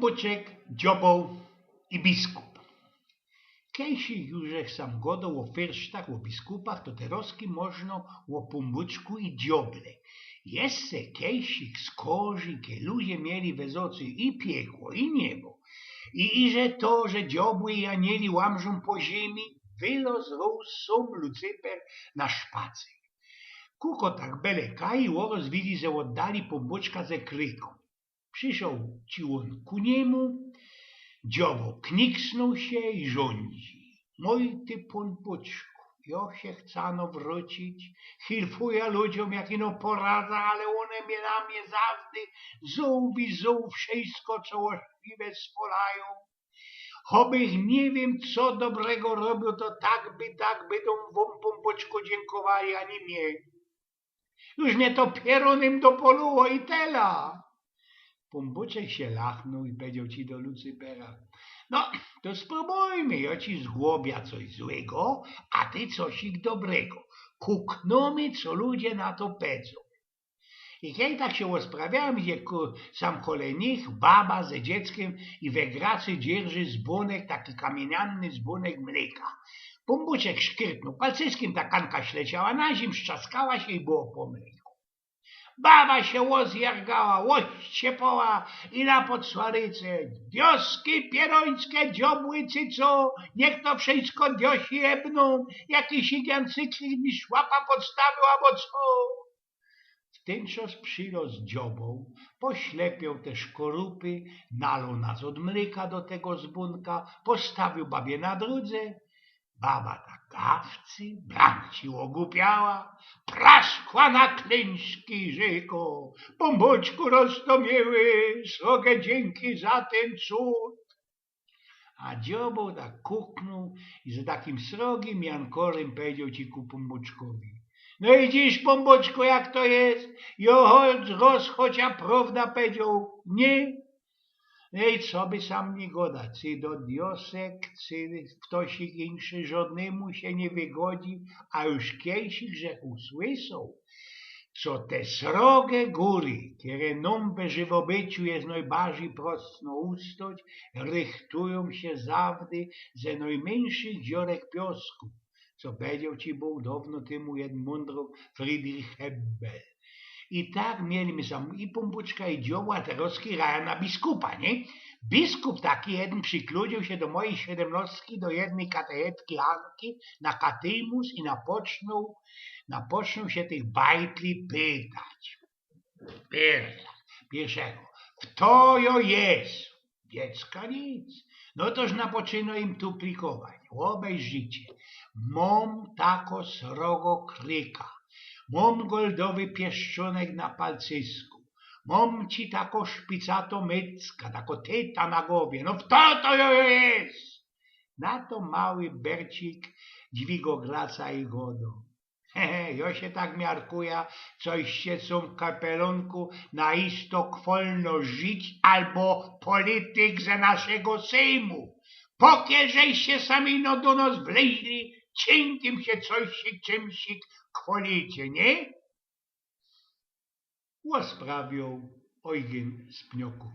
Pombuczek, dzioboł i biskup. Kejsi już sam godał o fyrsztach, o biskupach, to teroski można o pombuczku i dzioble. Jeszcze kejsik z koży, kie ludzie mieli wezocy i piekło, i niebo. I że to, że dziobły i anieli łamżą po ziemi, wylozł sam Lucyper na szpacer. Kuko tak beleka i oroz widzi, że oddali pombuczka ze kryką. Przyszł ci on ku niemu, dziobo kniksnął się i rządzi. Mój ty pombuczku, ja się chcano wrócić, hilfuję ludziom jak ino poradza, ale one mnie na mnie zawdy zoł wszystko, co ośliwe spolają. Chobych nie wiem, co dobrego robił, to tak by wam pombuczku dziękowali, ani mnie. Już mnie to pieronem dopoluło i tela. Pombuczek się lachnął i powiedział ci do Lucypera: no, to spróbujmy, ja ci zgłobia coś złego, a ty cosik dobrego. Kuknąmy, co ludzie na to pedzą. I kiedy tak się rozprawiałem, gdzie sam kole nich baba ze dzieckiem i we gracy dzierży dzbonek, taki kamienianny dzbonek mleka. Pombuczek szkrytnął palcyskiem, ta kanka śleciała na zim, szczaskała się i było po mleku. Baba się łozjargała, łościepała i na podsłaryce: wioski pierońskie, dziobły cyco, niech to wszystko diosi jebną, jakiś igian cyklik mi szłapa podstawił, albo co? W ten czas przyrost dziobą, poślepiał te szkorupy, nalał nas od mleka do tego zbunka, postawił babie na drudze. Baba tak gawcy, bramci ogłupiała, praszkła na klęczki rzeko. Pombuczku roztomieły, srogie dzięki za ten cud. A dzioboł tak kuknął i za takim srogim jankorem powiedział ci ku pombuczkowi: no i dziś, pombuczku, jak to jest? Chociaż prawda powiedział nie. No i co by sam nie godać, czy do diosek, czy ktoś inszy żadnemu się nie wygodzi, a już kiejsich, że usłyszał, co te srogie góry, które nam w żywobyciu jest najbardziej prostno ustać, rychtują się zawdy ze najmniejszych dziurek piosku, co powiedział ci był dawno temu jeden mądry Friedrich Hebbel. I tak mieliśmy sam i pombuczka, i dzioła, a teraz raja na biskupa, nie? Biskup taki jeden przykludził się do mojej siedemnastki, do jednej katechetki Anki na katymus i napoczął się tych bajtli pytać. Pierwszego: kto jo jest? Dziecka nic. No toż napoczyno im tu plikować. Obejrzyjcie. Mam tako srogo kryka. Mam goldowy pieszczonek na palcysku. Mam ci tako szpicato mycka, tako tyta na głowie. No kto to jest? Na to mały Bercik dźwigograca i godo. Ja się tak miarkuję, coś się w kapelonku na istok wolno żyć, albo polityk ze naszego Sejmu. Pokierzej się sami no do nas wleźli, cienkim się cośsik czymsik chwalicie, nie? Łasprawiał Eugen z Pnioków.